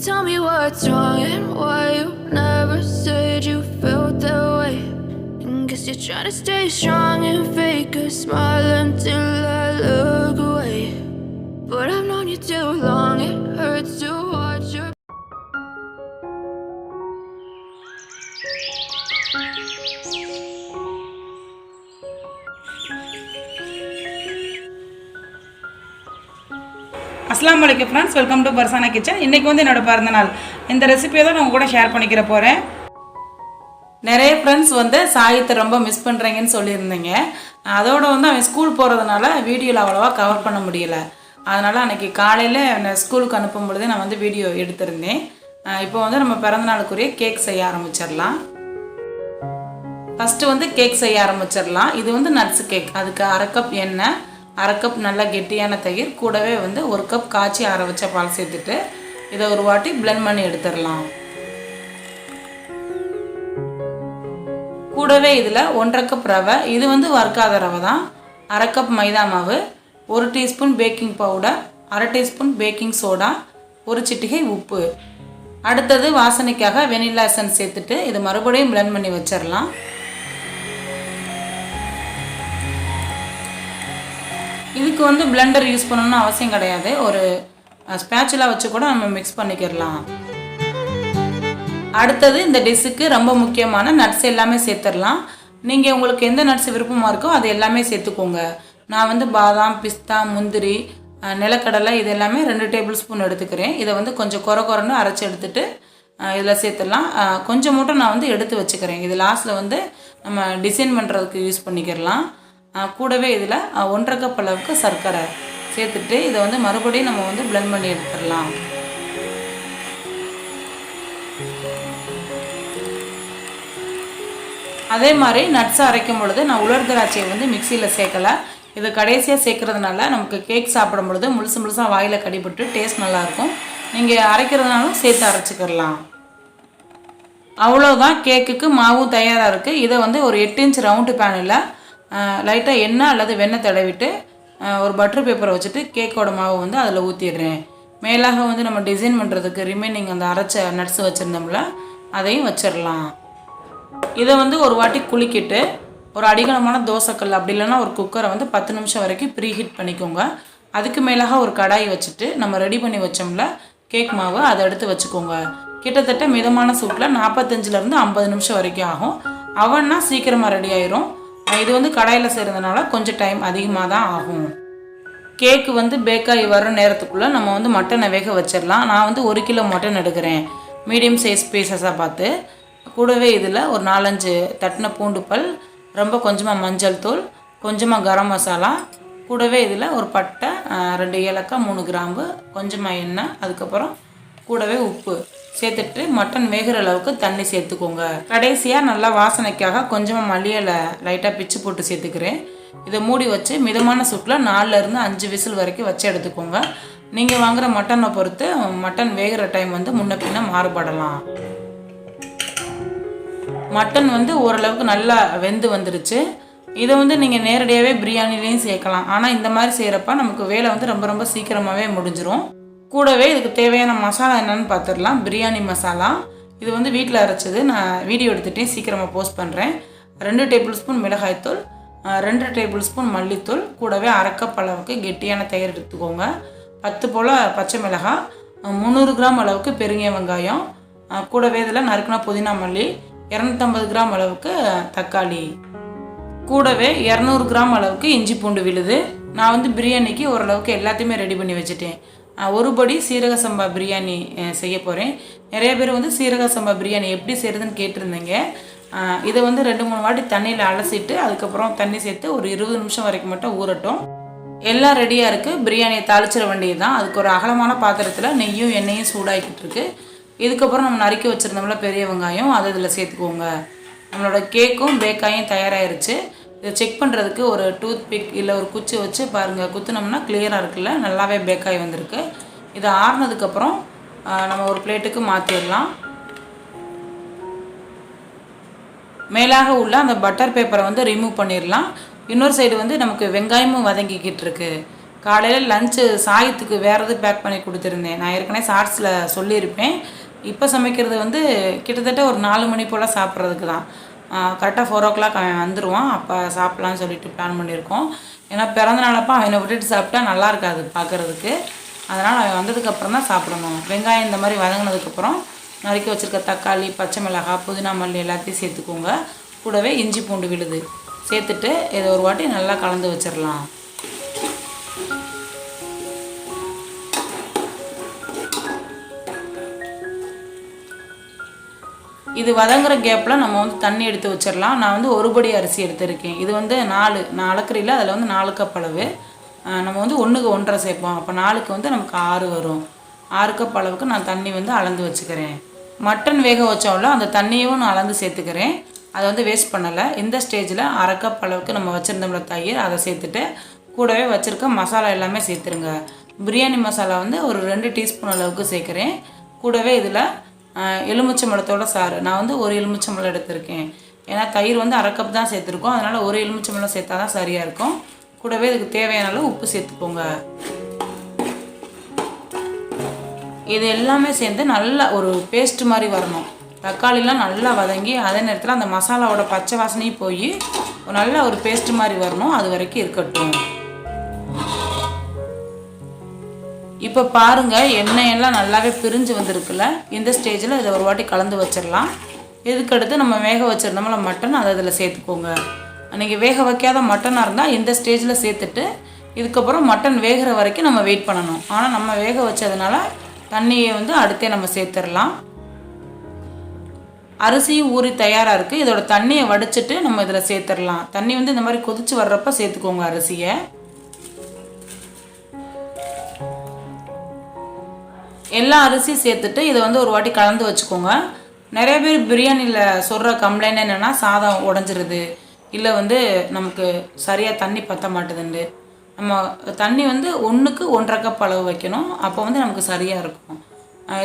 tell me what's wrong and why you never said you felt that way. And guess you're trying to stay strong and fake a smile until I look away. But I've known you too long, it hurts to watch your அஸ்ஸலாமு அலைக்கும் friends, welcome to Farzana kitchen. இன்றைக்கி வந்து என்னோடய பிறந்த நாள். இந்த ரெசிபியை தான் நான் உங்க கூட ஷேர் பண்ணிக்கிற போகிறேன். நிறைய ஃப்ரெண்ட்ஸ் வந்து சாயத்தை ரொம்ப மிஸ் பண்ணுறீங்கன்னு சொல்லியிருந்தீங்க. அதோடு வந்து அவன் ஸ்கூல் போகிறதுனால வீடியோவில் அவ்வளோவா கவர் பண்ண முடியலை. அதனால் அன்றைக்கி காலையில் என்னை ஸ்கூலுக்கு அனுப்பும் பொழுது நான் வந்து வீடியோ எடுத்திருந்தேன். இப்போ வந்து நம்ம பிறந்த நாளுக்குரிய கேக் செய்ய ஆரம்பிச்சிடலாம். ஃபஸ்ட்டு வந்து கேக் செய்ய ஆரம்பிச்சிடலாம். இது வந்து நட்ஸ் கேக். அதுக்கு 1/2 கப் எண்ணெய், 1/2 கப் நல்லா கெட்டியான தயிர், கூடவே வந்து 1 கப் காய்ச்சி ஆற வச்ச பால் சேர்த்துட்டு இதை ஒரு வாட்டி பிளெண்ட் பண்ணி எடுத்துடலாம். கூடவே இதில் 1/2 கப் ரவை, இது வந்து வறுக்காத ரவை தான், 1/2 கப் மைதா மாவு, 1 teaspoon baking powder, 1/2 teaspoon baking soda, 1 சிட்டிகை உப்பு. அடுத்தது வாசனைக்காக வெனிலா எசன்ஸ் சேர்த்துட்டு இதை மறுபடியும் பிளெண்ட் பண்ணி வச்சிடலாம். இதுக்கு வந்து பிளெண்டர் யூஸ் பண்ணணும்னு அவசியம் கிடையாது. ஒரு ஸ்பேச்சுலா வச்சு கூட நம்ம மிக்ஸ் பண்ணிக்கிடலாம். அடுத்தது இந்த டிஷ்ஷுக்கு ரொம்ப முக்கியமான நட்ஸ் எல்லாமே சேர்த்துடலாம். நீங்கள் உங்களுக்கு எந்த நட்ஸ் விருப்பமாக இருக்கோ அது எல்லாமே சேர்த்துக்கோங்க. நான் வந்து பாதாம், பிஸ்தா, முந்திரி, நிலக்கடலை இது எல்லாமே 2 டேபிள் ஸ்பூன் எடுத்துக்கிறேன். இதை வந்து கொஞ்சம் குறைன்னு அரைச்சி எடுத்துகிட்டு இதில் சேர்த்துடலாம். கொஞ்சம் மட்டும் நான் வந்து எடுத்து வச்சுக்கிறேன். இது லாஸ்ட்டில் வந்து நம்ம டிசைன் பண்ணுறதுக்கு யூஸ் பண்ணிக்கிடலாம். கூடவே இதில் 1/2 கப் அளவுக்கு சர்க்கரை சேர்த்துட்டு இதை வந்து மறுபடியும் நம்ம வந்து பிளெண்ட் பண்ணி எடுத்துடலாம். அதே மாதிரி நட்ஸை அரைக்கும் பொழுது நான் உலர் திராட்சையை வந்து மிக்சியில் சேர்க்கலை. இதை கடைசியாக சேர்க்கறதுனால நமக்கு கேக் சாப்பிடும் பொழுது முழுசாக வாயில் கடிபட்டு டேஸ்ட் நல்லாயிருக்கும். நீங்கள் அரைக்கிறதுனாலும் சேர்த்து அரைச்சிக்கிடலாம். அவ்வளோதான், கேக்குக்கு மாவும் தயாராக இருக்குது. இதை வந்து ஒரு 8 இன்ச் ரவுண்டு பேனில் லைட்டாக எண்ணெய் அல்லது வெண்ணெய் தடவிட்டு ஒரு பட்டர் பேப்பரை வச்சுட்டு கேக்கோட மாவை வந்து அதில் ஊற்றிடுறேன். மேலாக வந்து நம்ம டிசைன் பண்ணுறதுக்கு ரிமைனிங் அந்த அரைச்ச நட்ஸ் வச்சுருந்தோம்ல அதையும் வச்சிடலாம். இதை வந்து ஒரு வாட்டி குலுக்கிட்டு ஒரு அடிகனமான தோசைக்கல் அப்படி இல்லைன்னா ஒரு குக்கரை வந்து 10 நிமிஷம் வரைக்கும் ப்ரீ ஹீட் பண்ணிக்கோங்க. அதுக்கு மேலாக ஒரு கடாய் வச்சுட்டு நம்ம ரெடி பண்ணி வச்சோம்ல கேக் மாவு அதை எடுத்து வச்சுக்கோங்க. கிட்டத்தட்ட மிதமான சூட்டில் 45லேருந்து 50 நிமிஷம் வரைக்கும் ஆகும். அவன்னா சீக்கிரமாக ரெடி ஆயிரும். இது வந்து கடாயில் செய்கிறதுனால கொஞ்சம் டைம் அதிகமாக தான் ஆகும். கேக்கு வந்து பேக்காகி வர நேரத்துக்குள்ளே நம்ம வந்து மட்டனை வேக வச்சிடலாம். நான் வந்து 1 கிலோ மட்டன் எடுக்கிறேன், மீடியம் சைஸ் பீசஸாக பார்த்து. கூடவே இதில் ஒரு 4-5 தட்டின பூண்டு பல், ரொம்ப கொஞ்சமாக மஞ்சள் தூள், கொஞ்சமாக கரம் மசாலா, கூடவே இதில் ஒரு பட்டை, 2 ஏலக்காய், 3 கிராம்பு, கொஞ்சமாக எண்ணெய், அதுக்கப்புறம் கூடவே உப்பு சேர்த்துட்டு மட்டன் வேகிற அளவுக்கு தண்ணி சேர்த்துக்கோங்க. கடைசியாக நல்லா வாசனைக்காக கொஞ்சமாக மல்லியலை லைட்டாக பிச்சு போட்டு சேர்த்துக்கிறேன். இதை மூடி வச்சு மிதமான சூட்டில் 4லேருந்து 5 விசில் வரைக்கும் வச்சு எடுத்துக்கோங்க. நீங்கள் வாங்குகிற மட்டனை பொறுத்து மட்டன் வேகிற டைம் வந்து முன்ன பின்ன மாறுபடலாம். மட்டன் வந்து ஓரளவுக்கு நல்லா வெந்து வந்துருச்சு. இதை வந்து நீங்கள் நேரடியாகவே பிரியாணிலையும் சேர்க்கலாம். ஆனால் இந்த மாதிரி செய்கிறப்ப நமக்கு வேலை வந்து ரொம்ப சீக்கிரமாகவே முடிஞ்சிடும். கூடவே இதுக்கு தேவையான மசாலா என்னென்னு பார்த்துடலாம். பிரியாணி மசாலா இது வந்து வீட்டில் அரைச்சது, நான் வீடியோ எடுத்துகிட்டே சீக்கிரமாக போஸ்ட் பண்ணுறேன். 2 டேபிள் ஸ்பூன் மிளகாய்த்தூள், 2 டேபிள் ஸ்பூன் மல்லித்தூள், கூடவே 1/2 கப் அளவுக்கு கெட்டியான தயிர் எடுத்துக்கோங்க. 10 போல் பச்சை மிளகாய், 300 கிராம் அளவுக்கு பெருங்கிய வெங்காயம், கூடவே இதில் நறுக்குனா புதினா மல்லி, 250 கிராம் அளவுக்கு தக்காளி, கூடவே 200 கிராம் அளவுக்கு இஞ்சி பூண்டு விழுது. நான் வந்து பிரியாணிக்கு ஓரளவுக்கு எல்லாத்தையுமே ரெடி பண்ணி வச்சுட்டேன். ஒரு படி சீரக சம்பா பிரியாணி செய்ய போகிறேன். நிறைய பேர் வந்து சீரக சம்பா பிரியாணி எப்படி செய்கிறதுன்னு கேட்டிருந்தீங்க. இதை வந்து 2-3 வாட்டி தண்ணியில் அலசிட்டு அதுக்கப்புறம் தண்ணி சேர்த்து ஒரு 20 நிமிஷம் வரைக்கும் மட்டும் ஊறட்டும். எல்லாம் ரெடியாக இருக்குது. பிரியாணியை தாளிச்சிட வேண்டியது தான். அதுக்கு ஒரு அகலமான பாத்திரத்தில் நெய்யும் எண்ணெயும் சூடாகிக்கிட்டு இருக்கு. இதுக்கப்புறம் நம்ம நறுக்கி வச்சுருந்தோம்ல பெரிய வெங்காயம், அதை இதில் சேர்த்துக்கோங்க. நம்மளோட கேக்கும் பேக்காயும் தயாராகிருச்சு. இதை செக் பண்ணுறதுக்கு ஒரு டூத் பிக் இல்லை ஒரு குச்சி வச்சு பாருங்கள், குத்துனோம்னா கிளியராக இருக்குல்ல, நல்லாவே பேக்காகி வந்திருக்கு. இதை ஆறுனதுக்கப்புறம் நம்ம ஒரு பிளேட்டுக்கு மாற்றிடலாம். மேலாக உள்ள அந்த பட்டர் பேப்பரை வந்து ரிமூவ் பண்ணிடலாம். இன்னொரு சைடு வந்து நமக்கு வெங்காயமும் வதங்கிக்கிட்டு இருக்கு. காலையில் லஞ்சு சாயத்துக்கு வேறு எது பேக் பண்ணி கொடுத்துருந்தேன். நான் ஏற்கனவே ஷார்ட்ஸில் சொல்லியிருப்பேன். இப்போ சமைக்கிறது வந்து கிட்டத்தட்ட ஒரு 4 மணி போல் சாப்பிட்றதுக்கு தான். கரெக்டாக 4 o'clock அவன் வந்துடுவான். அப்போ சாப்பிட்லான்னு சொல்லிட்டு பிளான் பண்ணியிருக்கோம். ஏன்னா பிறந்த நாளப்போ அவனை விட்டுட்டு சாப்பிட்டா நல்லா இருக்காது பார்க்குறதுக்கு. அதனால் அவன் வந்ததுக்கப்புறம் தான் சாப்பிடணும். வெங்காயம் இந்த மாதிரி வதங்கினதுக்கப்புறம் நறுக்கி வச்சுருக்க தக்காளி, பச்சை மிளகாய், புதினா மல்லி எல்லாத்தையும் சேர்த்துக்கோங்க. கூடவே இஞ்சி பூண்டு விழுது சேர்த்துட்டு இதை ஒரு வாட்டி நல்லா கலந்து வச்சிடலாம். இது வதங்குற கேப்பில் நம்ம வந்து தண்ணி எடுத்து வச்சிடலாம். நான் வந்து 1 படி அரிசி எடுத்திருக்கேன். இது வந்து 4 அளக்குறியில் அதில் வந்து 4 கப் அளவு. நம்ம வந்து 1க்கு 1.5 சேர்ப்போம். அப்போ 4க்கு வந்து நமக்கு 6 வரும். 6 கப் அளவுக்கு நான் தண்ணி வந்து அளந்து வச்சுக்கிறேன். மட்டன் வேக வச்சோம்ல அந்த தண்ணியும் நான் அளந்து சேர்த்துக்கிறேன். அதை வந்து வேஸ்ட் பண்ணலை. இந்த ஸ்டேஜில் 1/2 கப் அளவுக்கு நம்ம வச்சுருந்தோம்ல தயிர், அதை சேர்த்துட்டு கூடவே வச்சுருக்க மசாலா எல்லாமே சேர்த்துருங்க. பிரியாணி மசாலா வந்து ஒரு 2 டீஸ்பூன் அளவுக்கு சேர்க்குறேன். கூடவே இதில் எலுமிச்சம்பழத்தோட சாறு நான் வந்து 1 எலுமிச்சம்பழம் எடுத்திருக்கேன். ஏன்னா தயிர் வந்து 1/2 கப் தான் சேர்த்துருக்கோம். அதனால் 1 எலுமிச்சம்பழம் சேர்த்தா தான் சரியாக இருக்கும். கூடவே இதுக்கு தேவையான அளவு உப்பு சேர்த்துக்கோங்க. இது எல்லாமே சேர்ந்து நல்லா ஒரு பேஸ்ட் மாதிரி வரணும். தக்காளிலாம் நல்லா வதங்கி அதே நேரத்தில் அந்த மசாலாவோட பச்சை வாசனையும் போய் நல்ல ஒரு பேஸ்ட் மாதிரி வரணும். அது வரைக்கும் இருக்கட்டும். இப்போ பாருங்கள், எண்ணெயெல்லாம் நல்லாவே பிரிஞ்சு வந்திருக்குல்ல. இந்த ஸ்டேஜில் இதை ஒரு வாட்டி கலந்து வச்சிடலாம். இதுக்கடுத்து நம்ம வேக வச்சுருந்தோம்ல மட்டன், அதை அதில் சேர்த்துக்கோங்க. நீங்கள் வேக வைக்காத மட்டனாக இருந்தால் இந்த ஸ்டேஜில் சேர்த்துட்டு இதுக்கப்புறம் மட்டன் வேகிற வரைக்கும் நம்ம வெயிட் பண்ணணும். ஆனால் நம்ம வேக வச்சதுனால தண்ணியை வந்து அடுத்தே நம்ம சேர்த்துடலாம். அரிசியும் ஊறி தயாராக இருக்குது. இதோட தண்ணியை வடிச்சிட்டு நம்ம இதில் சேர்த்துடலாம். தண்ணி வந்து இந்த மாதிரி கொதிச்சு வர்றப்ப சேர்த்துக்கோங்க அரிசியை. எல்லா அரிசியும் சேர்த்துட்டு இதை வந்து ஒரு வாட்டி கலந்து வச்சுக்கோங்க. நிறைய பேர் பிரியாணியில் சொல்கிற கம்ப்ளைண்ட் என்னென்னா சாதம் உடஞ்சிருது, இல்லை வந்து நமக்கு சரியாக தண்ணி பற்ற மாட்டுதுண்டு. நம்ம தண்ணி வந்து 1க்கு 1.5 கப் அளவு வைக்கணும். அப்போ வந்து நமக்கு சரியாக இருக்கும்.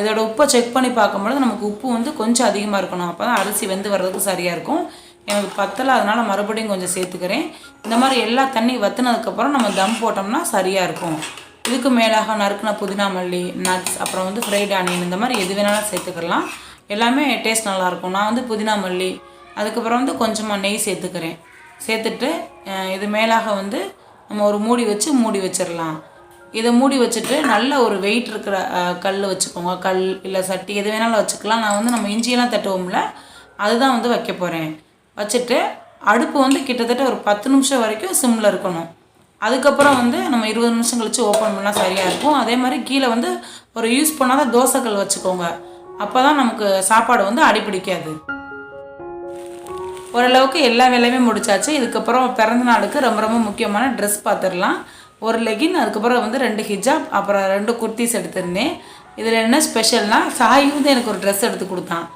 இதோட உப்பை செக் பண்ணி பார்க்கும்பொழுது நமக்கு உப்பு வந்து கொஞ்சம் அதிகமாக இருக்கணும். அப்போ தான் அரிசி வெந்து வர்றதுக்கு சரியாக இருக்கும். எனக்கு பத்தலை, அதனால் மறுபடியும் கொஞ்சம் சேர்த்துக்கிறேன். இந்த மாதிரி எல்லா தண்ணி வற்றினதுக்கப்புறம் நம்ம தம் போட்டோம்னா சரியாக இருக்கும். இதுக்கு மேலாக நறுக்கின புதினா மல்லி, நட்ஸ், அப்புறம் வந்து ஃப்ரைட் ஆனியன், இந்த மாதிரி எது வேணாலும் சேர்த்துக்கலாம். எல்லாமே டேஸ்ட் நல்லாயிருக்கும். நான் வந்து புதினா மல்லி, அதுக்கப்புறம் வந்து கொஞ்சமாக நெய் சேர்த்துக்கிறேன். சேர்த்துட்டு இது மேலாக வந்து நம்ம ஒரு மூடி வச்சு மூடி வச்சிடலாம். இதை மூடி வச்சுட்டு நல்ல ஒரு வெயிட் இருக்கிற கல் வச்சுக்கோங்க. கல் இல்லை சட்டி எது வேணாலும் வச்சுக்கலாம். நான் வந்து நம்ம இஞ்சியெல்லாம் தட்டுவோம்ல, அதுதான் வந்து வைக்க போகிறேன். வச்சுட்டு அடுப்பு வந்து கிட்டத்தட்ட ஒரு 10 நிமிஷம் வரைக்கும் சிம்மில் இருக்கணும். அதுக்கப்புறம் வந்து நம்ம 20 நிமிஷம் கழித்து ஓப்பன் பண்ணால் சரியாக இருக்கும். அதே மாதிரி கீழே வந்து ஒரு யூஸ் பண்ணாத தோசைக்கல் வச்சுக்கோங்க. அப்போ தான் நமக்கு சாப்பாடு வந்து அடிப்பிடிக்காது. ஓரளவுக்கு எல்லா வேலையுமே முடிச்சாச்சு. இதுக்கப்புறம் பிறந்த நாளுக்கு ரொம்ப ரொம்ப முக்கியமான ட்ரெஸ் பார்த்துடலாம். ஒரு லெகின், அதுக்கப்புறம் வந்து 2 ஹிஜாப், அப்புறம் 2 குர்த்திஸ் எடுத்திருந்தேன். இதில் என்ன ஸ்பெஷல்னால் சாய் வந்து எனக்கு ஒரு ட்ரெஸ் எடுத்து கொடுத்தான்.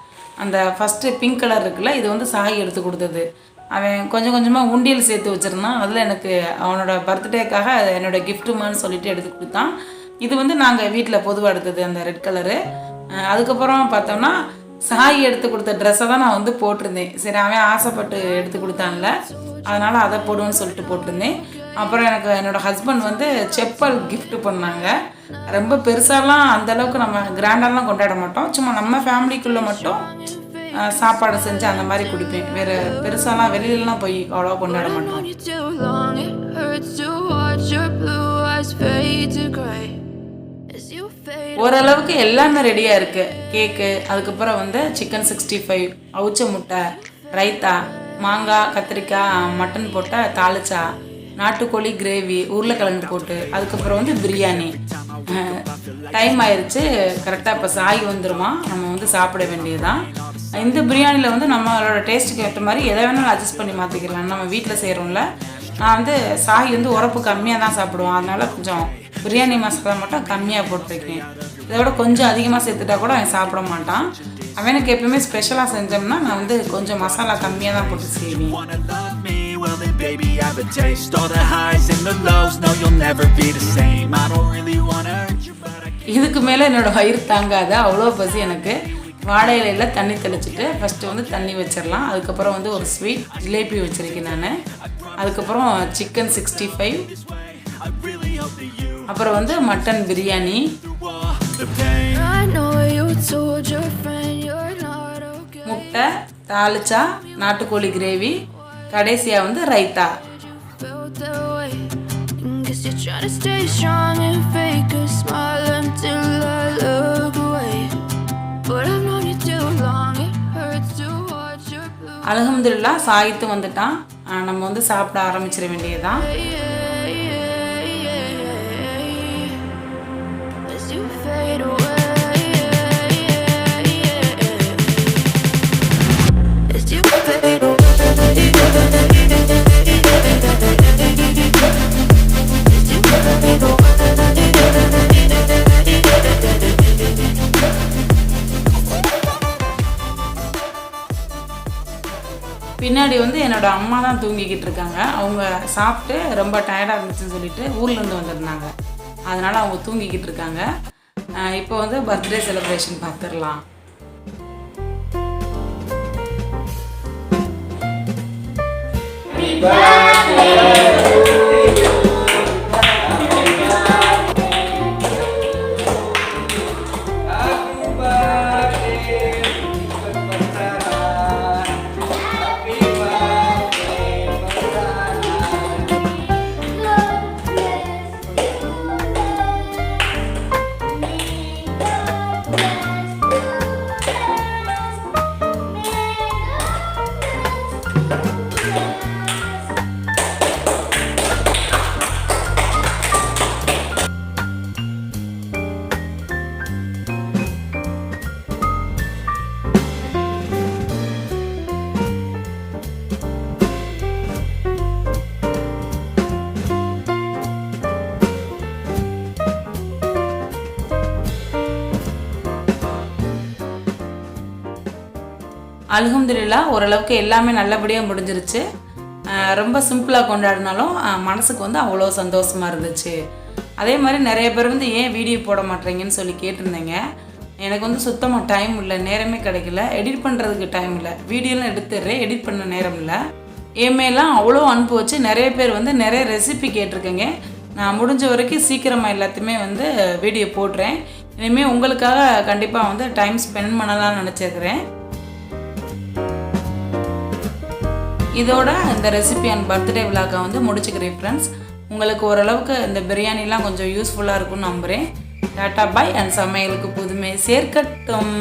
அந்த ஃபஸ்ட்டு பிங்க் கலர் இருக்குல்ல, இது வந்து சாய் எடுத்து கொடுத்தது. அவன் கொஞ்சம் கொஞ்சமாக உண்டியல் சேர்த்து வச்சுருந்தான். அதில் எனக்கு அவனோட பர்த்டேக்காக என்னோடய கிஃப்ட்டுமான்னு சொல்லிட்டு எடுத்து கொடுத்தான். இது வந்து நாங்கள் வீட்டில் பொதுவாக எடுத்தது, அந்த ரெட் கலரு. அதுக்கப்புறம் பார்த்தோம்னா சாய் எடுத்து கொடுத்த ட்ரெஸ்ஸை தான் நான் வந்து போட்டிருந்தேன். சரி, அவன் ஆசைப்பட்டு எடுத்து கொடுத்தான்ல, அதனால் அதை போடுவேன்னு சொல்லிட்டு போட்டிருந்தேன். அப்புறம் எனக்கு என்னோடய ஹஸ்பண்ட் வந்து செப்பல் கிஃப்ட் பண்ணாங்க. ரொம்ப பெருசாலாம் அந்தளவுக்கு நம்ம கிராண்டாலாம் கொண்டாட மாட்டோம். சும்மா நம்ம ஃபேமிலிக்குள்ளே மட்டும் சாப்பாடு செஞ்சு அந்த மாதிரி குடிப்பேன். வேறு பெருசாலாம் வெளியிலலாம் போய் அவ்வளோ கொண்டாட மாட்டோம். ஓரளவுக்கு எல்லாமே ரெடியாக இருக்குது. கேக்கு, அதுக்கப்புறம் வந்து சிக்கன் 65, அவிச்ச முட்டை, ரைத்தா, மாங்காய், கத்திரிக்காய், மட்டன் போட்ட தாளிச்சா, நாட்டுக்கோழி கிரேவி, உருளைக்கிழங்கு போட்டு, அதுக்கப்புறம் வந்து பிரியாணி. டைம் ஆயிடுச்சு. கரெக்டாக இப்போ சாய் வந்துடுமா, நம்ம வந்து சாப்பிட வேண்டியதுதான். இந்த பிரியாணியில் வந்து நம்மளோட டேஸ்ட்டுக்கு ஏற்ற மாதிரி எதை வேணாலும் அட்ஜஸ்ட் பண்ணி மாற்றிக்கலாம். நம்ம வீட்டில் செய்கிறோம்ல. நான் வந்து சாய் வந்து உரப்பு கம்மியாக தான் சாப்பிடுவோம். அதனால் கொஞ்சம் பிரியாணி மசாலா மட்டும் கம்மியாக போட்டிருக்கேன். இதோட கொஞ்சம் அதிகமாக சேர்த்துட்டா கூட அவன் சாப்பிட மாட்டான். அவனுக்கு எப்பவுமே ஸ்பெஷலாக செஞ்சோம்னா நான் வந்து கொஞ்சம் மசாலா கம்மியாக தான் போட்டு செய்வேன். இதுக்கு மேலே என்னோடய வயிறு தாங்காத அவ்வளோ பசி எனக்கு. வாழை இலையில் தண்ணி தெளிச்சுட்டு ஃபஸ்ட்டு வந்து தண்ணி வச்சிடலாம். அதுக்கப்புறம் வந்து ஒரு ஸ்வீட் ஜிலேபி வச்சுருக்கேன் நான். அதுக்கப்புறம் சிக்கன் 65, அப்புறம் வந்து மட்டன் பிரியாணி, முட்டை, தாளிச்சா, நாட்டுக்கோழி கிரேவி, கடைசியாக வந்து ரைத்தா. அல்ஹம்துலில்லாஹ் சாயித்து வந்துட்டான். நம்ம வந்து சாப்பிட ஆரம்பிச்சிட வேண்டியதுதான். பின்னாடி வந்து என்னோட அம்மா தான் தூங்கிக்கிட்டு இருக்காங்க. அவங்க சாப்பிட்டு ரொம்ப டயர்டாக இருந்துச்சுன்னு சொல்லிட்டு ஊர்லேருந்து வந்திருந்தாங்க. அதனால் அவங்க தூங்கிக்கிட்டு இருக்காங்க. இப்போ வந்து பர்த்டே செலிப்ரேஷன் பார்த்துடலாம். அல்ஹம்துலில்லாஹ் ஓரளவுக்கு எல்லாமே நல்லபடியாக முடிஞ்சிருச்சு. ரொம்ப சிம்பிளாக கொண்டாடினாலும் மனசுக்கு வந்து அவ்வளோ சந்தோஷமாக இருந்துச்சு. அதே மாதிரி நிறைய பேர் வந்து ஏன் வீடியோ போட மாட்டேறீங்கன்னு சொல்லி கேட்டிருந்தேங்க. எனக்கு வந்து சுத்தமாக டைம் இல்லை, நேரமே கிடைக்கல, எடிட் பண்ணுறதுக்கு டைம் இல்லை. வீடியோலாம் எடுத்துடுறேன், எடிட் பண்ண நேரம் இல்லை. ஏமேலாம் அவ்வளோ அனுப்பி வச்சு நிறைய பேர் வந்து நிறைய ரெசிபி கேட்டிருக்கேங்க. நான் முடிஞ்ச வரைக்கும் சீக்கிரமாக எல்லாத்தையுமே வந்து வீடியோ போடுறேன். இனிமேல் உங்களுக்காக கண்டிப்பாக வந்து டைம் ஸ்பெண்ட் பண்ணலாம்னு நினச்சிருக்கிறேன். இதோட இந்த ரெசிபி அண்ட் பர்த்டே விலாகை வந்து முடிச்சுக்கிறேன் ஃப்ரெண்ட்ஸ். உங்களுக்கு ஓரளவுக்கு இந்த பிரியாணிலாம் கொஞ்சம் யூஸ்ஃபுல்லாக இருக்கும்னு நம்புகிறேன். டாட்டா பாய் அண்ட் சமையலுக்கு புதுமை சேர்க்கட்டும்.